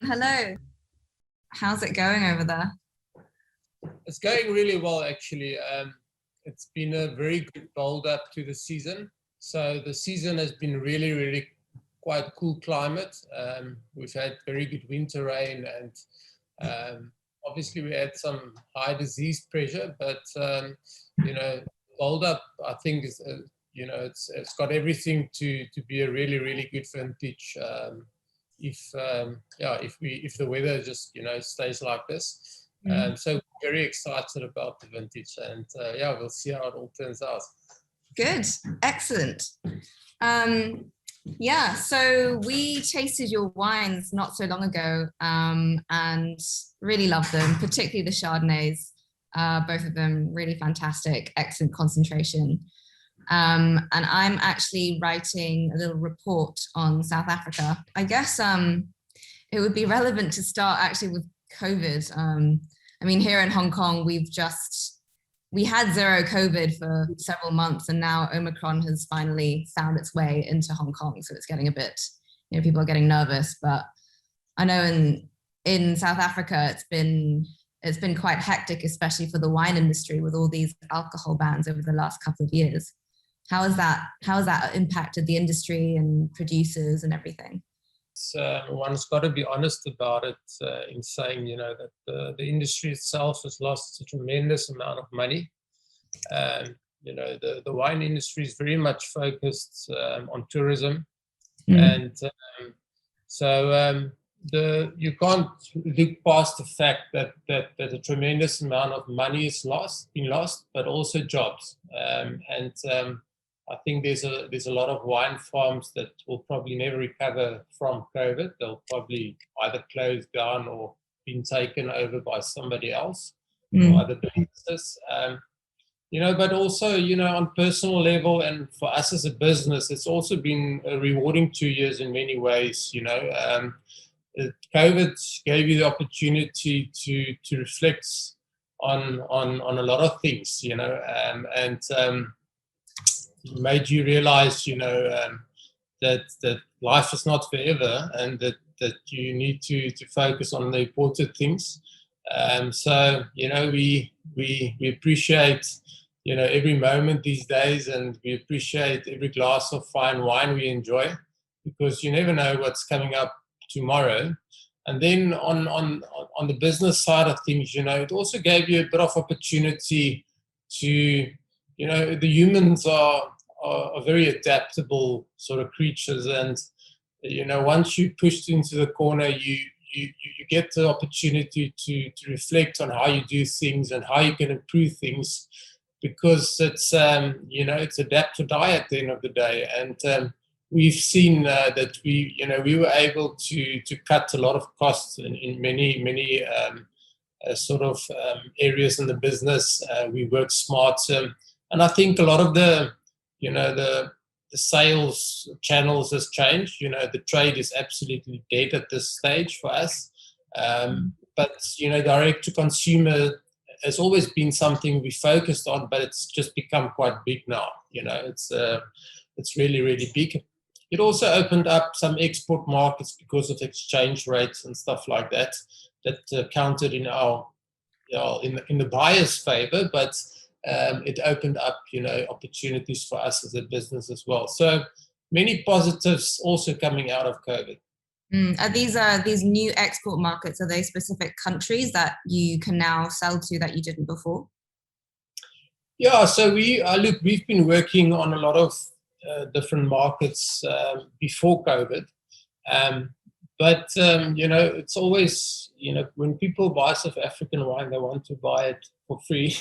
Hello. How's it going over there? It's going really well, actually. It's been a very good build up to the season. So the season has been really quite cool climate. We've had very good winter rain, and obviously we had some high disease pressure, but build up, I think, is it's got everything to be a really good vintage. If the weather just stays like this. Mm. So very excited about the vintage, and we'll see how it all turns out. Good. Excellent. So we tasted your wines not so long ago, and really loved them, particularly the Chardonnays. Both of them really fantastic, excellent concentration. And I'm actually writing a little report on South Africa. I guess it would be relevant to start actually with COVID. Here in Hong Kong, we had zero COVID for several months, and now Omicron has finally found its way into Hong Kong. So it's getting a bit, people are getting nervous. But I know in South Africa, it's been quite hectic, especially for the wine industry, with all these alcohol bans over the last couple of years. How has that impacted the industry and producers and everything? One's got to be honest about it in saying, that the industry itself has lost a tremendous amount of money. The wine industry is very much focused on tourism, and you can't look past the fact that a tremendous amount of money is been lost, but also jobs. I think there's a lot of wine farms that will probably never recover from COVID. They'll probably either close down or been taken over by somebody else or other businesses. But also, on personal level and for us as a business, it's also been a rewarding 2 years in many ways. COVID gave you the opportunity to reflect on a lot of things, and made you realize, that life is not forever, and that you need to focus on the important things. We appreciate, every moment these days, and we appreciate every glass of fine wine we enjoy, because you never know what's coming up tomorrow. And then on the business side of things, it also gave you a bit of opportunity to, the humans are very adaptable sort of creatures, and once you're pushed into the corner, you get the opportunity to reflect on how you do things and how you can improve things, because it's it's adapt or die at the end of the day. And we've seen that we were able to cut a lot of costs in many areas in the business. We work smarter, and I think a lot of the sales channels has changed. The trade is absolutely dead at this stage for us. But direct to consumer has always been something we focused on, but it's just become quite big now. It's really big. It also opened up some export markets because of exchange rates and stuff like that counted in our in the buyer's favor, but it opened up, opportunities for us as a business as well. So many positives also coming out of COVID. Are these new export markets? Are they specific countries that you can now sell to that you didn't before? Yeah. So we've been working on a lot of different markets before COVID. But it's always, when people buy South African wine, they want to buy it for free.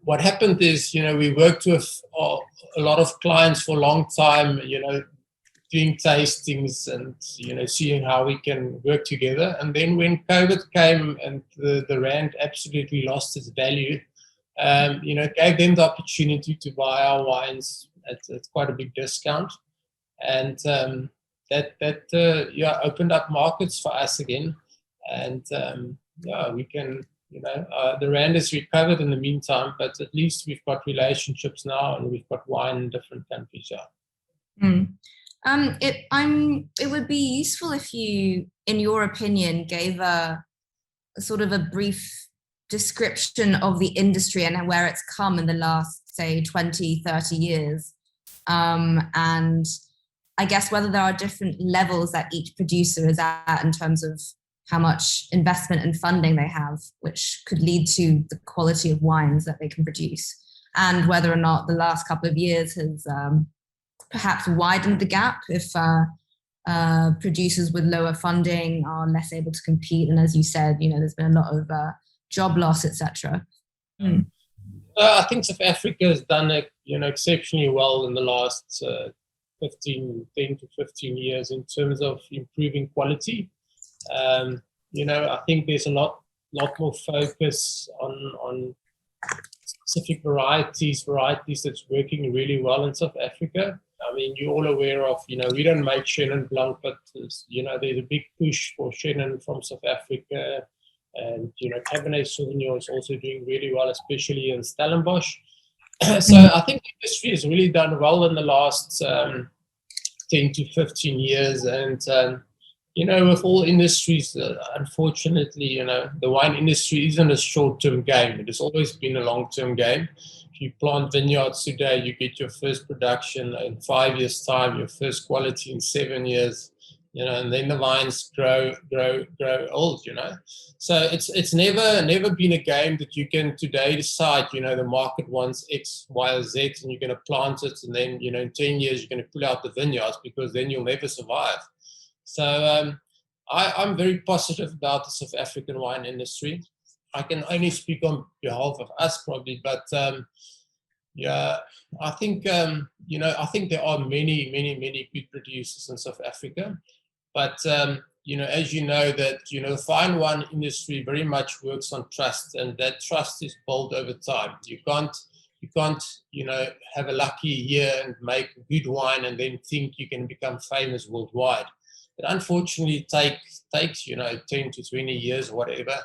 What happened is, we worked with a lot of clients for a long time, doing tastings and, seeing how we can work together. And then when COVID came and the rand absolutely lost its value, gave them the opportunity to buy our wines at quite a big discount, and that opened up markets for us again. And we can, the rand has recovered in the meantime, but at least we've got relationships now, and we've got wine in different countries. It would be useful if you, in your opinion, gave a sort of a brief description of the industry and where it's come in the last, say, 20, 30 years. And I guess whether there are different levels that each producer is at in terms of how much investment and funding they have, which could lead to the quality of wines that they can produce, and whether or not the last couple of years has perhaps widened the gap if producers with lower funding are less able to compete. And as you said, there's been a lot of job loss, etc. I think South Africa has done exceptionally well in the last 10 to 15 years in terms of improving quality. I think there's a lot more focus on specific varieties that's working really well in South Africa. I mean, you're all aware of, we don't make Chenin Blanc, but, there's a big push for Chenin from South Africa. And, Cabernet Sauvignon is also doing really well, especially in Stellenbosch. So I think the industry has really done well in the last 10 to 15 years. And, with all industries, unfortunately, the wine industry isn't a short-term game. It has always been a long-term game. If you plant vineyards today, you get your first production in 5 years' time, your first quality in 7 years, and then the vines grow old, So it's never been a game that you can today decide, the market wants X, Y, or Z, and you're going to plant it, and then, in 10 years, you're going to pull out the vineyards because then you'll never survive. So I'm very positive about the South African wine industry. I can only speak on behalf of us probably, but I think I think there are many good producers in South Africa, but as you know that the fine wine industry very much works on trust, and that trust is built over time. You can't have a lucky year and make good wine and then think you can become famous worldwide. It unfortunately takes 10 to 20 years or whatever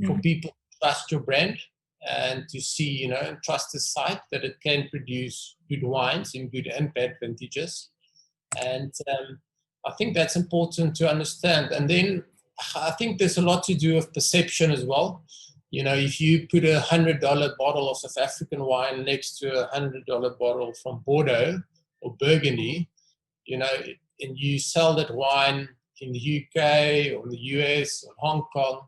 for people to trust your brand and to see, and trust the site that it can produce good wines in good and bad vintages. And I think that's important to understand. And then I think there's a lot to do with perception as well. If you put $100 bottle of South African wine next to $100 bottle from Bordeaux or Burgundy, and you sell that wine in the UK or the US or Hong Kong,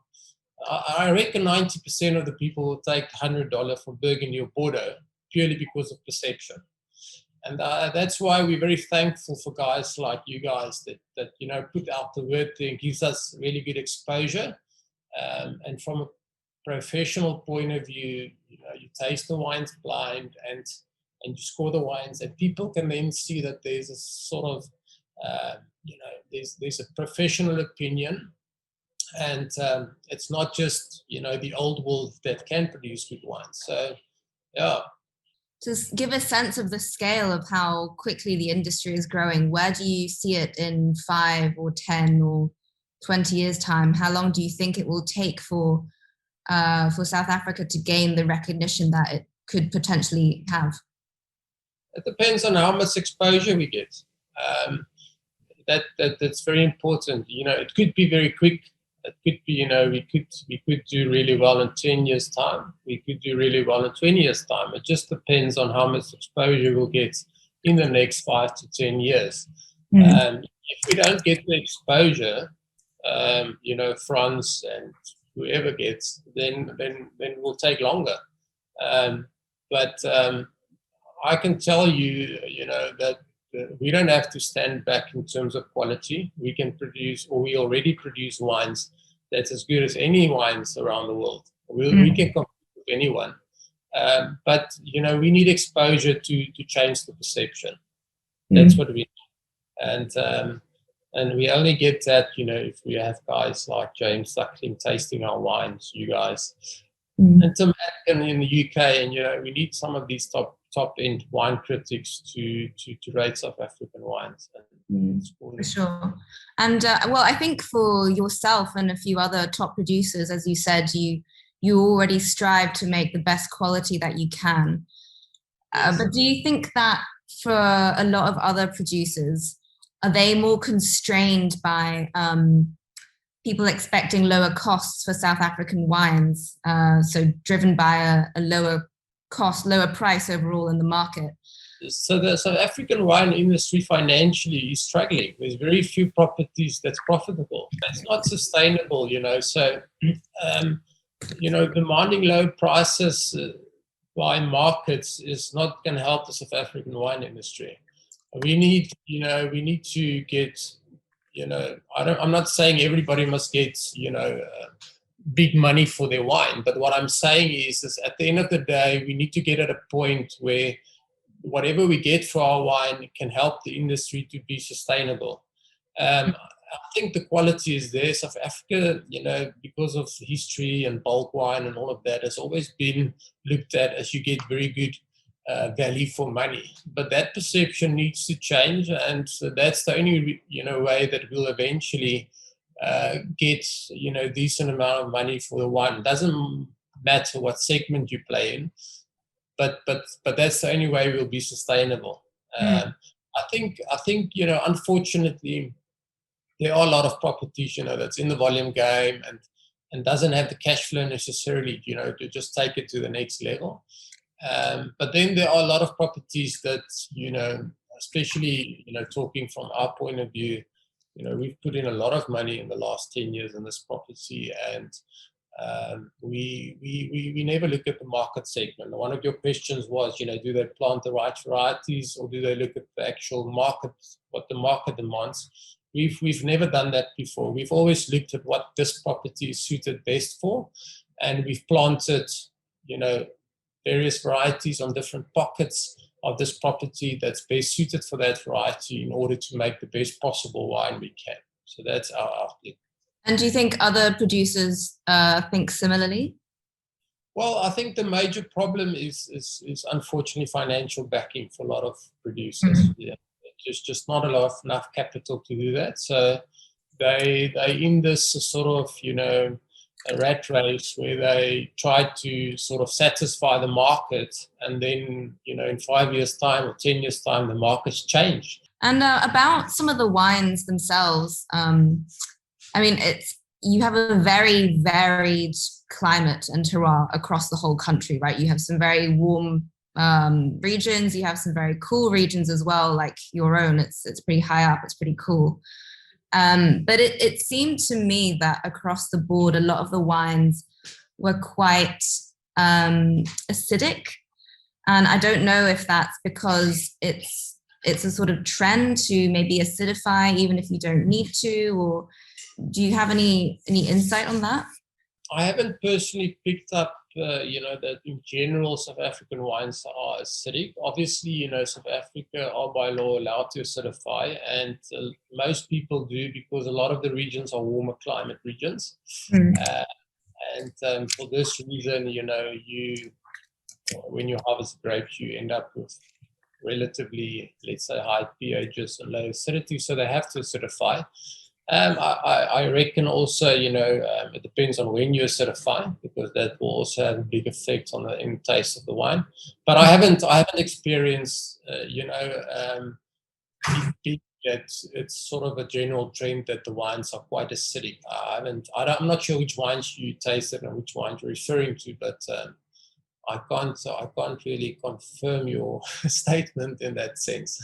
I reckon 90% of the people will take $100 from Burgundy or Bordeaux purely because of perception. And that's why we're very thankful for guys like you guys that put out the word there and gives us really good exposure. And from a professional point of view, you taste the wines blind and you score the wines, and people can then see that there's a sort of there's a professional opinion, and it's not just the old wolf that can produce good wines. So just give a sense of the scale of how quickly the industry is growing. Where do you see it in 5 or 10 or 20 years time? How long do you think it will take for South Africa to gain the recognition that it could potentially have? It depends on how much exposure we get. That's very important. It could be very quick. It could be, we could do really well in 10 years' time. We could do really well in 20 years' time. It just depends on how much exposure we'll get in the next 5 to 10 years. If we don't get the exposure, France and whoever gets, then will take longer. But I can tell you, that we don't have to stand back in terms of quality. We can produce, or we already produce wines that's as good as any wines around the world. We can compete with anyone. But, we need exposure to change the perception. That's what we need. And we only get that, if we have guys like James Suckling tasting our wines, you guys. And Tim Atkin in the UK, and, we need some of these top-end wine critics to rate South African wines. For sure. And I think for yourself and a few other top producers, as you said, you already strive to make the best quality that you can. But do you think that for a lot of other producers, are they more constrained by people expecting lower costs for South African wines, so driven by a lower cost, lower price overall in the market? So the South African wine industry financially is struggling. There's very few properties that's profitable. That's not sustainable, So, demanding low prices by markets is not going to help the South African wine industry. We need to get, I'm not saying everybody must get, big money for their wine. But what I'm saying is at the end of the day, we need to get at a point where whatever we get for our wine can help the industry to be sustainable. I think the quality is there. South Africa, because of history and bulk wine and all of that, has always been looked at as you get very good value for money. But that perception needs to change, and that's the only way that we'll eventually get decent amount of money for the wine. It doesn't matter what segment you play in. But that's the only way we'll be sustainable. I think unfortunately there are a lot of properties that's in the volume game and doesn't have the cash flow necessarily to just take it to the next level. But then there are a lot of properties that especially talking from our point of view, we've put in a lot of money in the last 10 years in this property, and we never look at the market segment. One of your questions was, do they plant the right varieties, or do they look at the actual market, what the market demands? We've never done that before. We've always looked at what this property is suited best for, and we've planted, various varieties on different pockets of this property that's best suited for that variety in order to make the best possible wine we can. So that's our outlook. And do you think other producers think similarly? Well, I think the major problem is unfortunately financial backing for a lot of producers. Yeah, there's just not enough capital to do that. So they in this sort of a rat race where they try to sort of satisfy the market, and then in 5 years' time or 10 years' time the market's changed. And about some of the wines themselves. You have a very varied climate and terroir across the whole country, right? You have some very warm regions, you have some very cool regions as well, like your own. It's pretty high up, it's pretty cool. But it seemed to me that across the board, a lot of the wines were quite acidic. And I don't know if that's because it's a sort of trend to maybe acidify even if you don't need to, or do you have any insight on that? I haven't personally picked up, that in general South African wines are acidic. Obviously, South Africa are by law allowed to acidify, and most people do because a lot of the regions are warmer climate regions. And for this reason, when you harvest grapes, you end up with relatively, let's say, high pHs and low acidity, so they have to acidify. I reckon also, it depends on when you acidify, because that will also have a big effect on the taste of the wine. But I haven't experienced, that it's sort of a general trend that the wines are quite acidic. I'm not sure which wines you tasted and which wines you're referring to, but I can't really confirm your statement in that sense.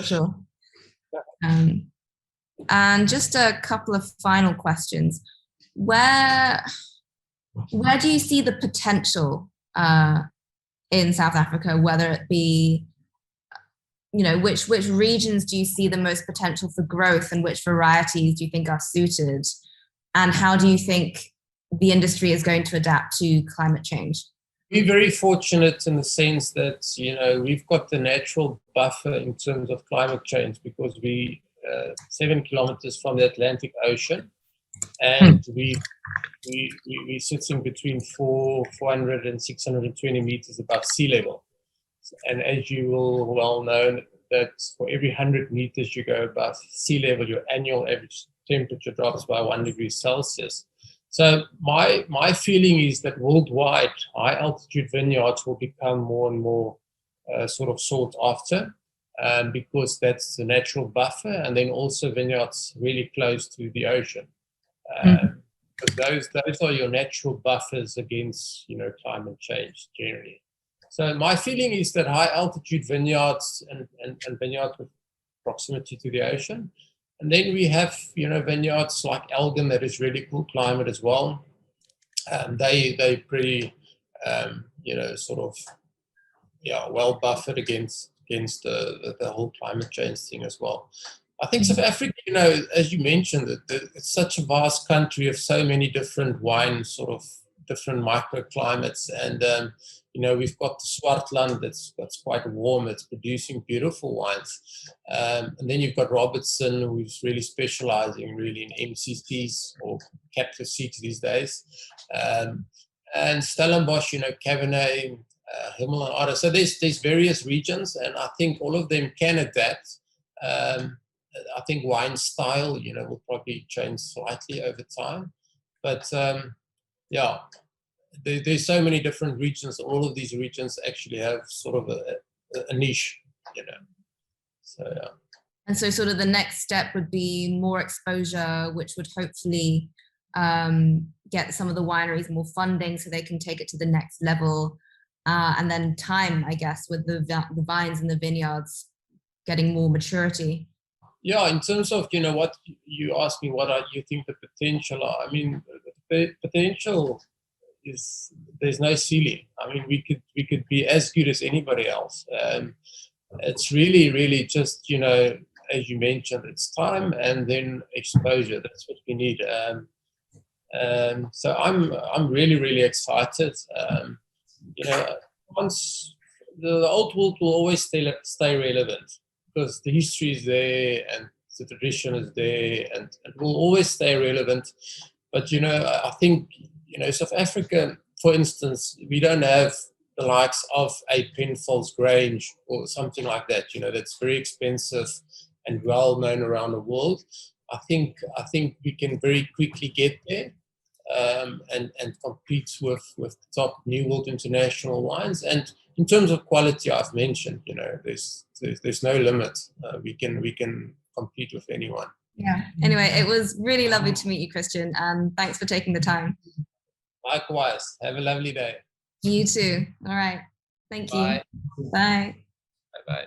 Sure. And just a couple of final questions. Where do you see the potential in South Africa, whether it be, which regions do you see the most potential for growth, and which varieties do you think are suited? And how do you think the industry is going to adapt to climate change? We're very fortunate in the sense that, we've got the natural buffer in terms of climate change, because we 7 kilometers from the Atlantic Ocean, and we're sitting between 400 and 620 meters above sea level. And as you will well know, that for every 100 meters you go above sea level, your annual average temperature drops by 1 degree Celsius. So my feeling is that worldwide, high altitude vineyards will become more and more sort of sought after. because that's the natural buffer, and then also vineyards really close to the ocean. Because those are your natural buffers against, climate change generally. So my feeling is that high altitude vineyards and vineyards with proximity to the ocean, and then we have vineyards like Elgin that is really cool climate as well. They pretty sort of well buffered against the whole climate change thing as well. I think South Africa, as you mentioned, it's such a vast country of so many different wines, sort of different microclimates, and we've got the Swartland that's quite warm. It's producing beautiful wines, and then you've got Robertson, who's really specialising really in MCCs or capital seeds these days, and Stellenbosch, Cabernet, Himmel and Otter. So there's various regions, and I think all of them can adapt. I think wine style, will probably change slightly over time, but there's so many different regions. All of these regions actually have sort of a niche, So yeah. And so, sort of the next step would be more exposure, which would hopefully get some of the wineries more funding so they can take it to the next level, and then time, I guess, with the vines and the vineyards getting more maturity. Yeah, in terms of, what you asked me, what you think the potential are. I mean, the potential is, there's no ceiling. I mean, we could be as good as anybody else. It's really just, as you mentioned, it's time and then exposure. That's what we need. So I'm really excited. Once the old world will always stay relevant, because the history is there and the tradition is there, and it will always stay relevant. But, I think, South Africa, for instance, we don't have the likes of a Penfolds Grange or something like that, that's very expensive and well known around the world. I think we can very quickly get there, and compete with the top New World International wines. And in terms of quality, I've mentioned, there's no limit. We can compete with anyone. Yeah. Anyway, it was really lovely to meet you, Christiaan, and thanks for taking the time. Likewise. Have a lovely day. You too. All right. Thank you. Bye. Bye. Bye.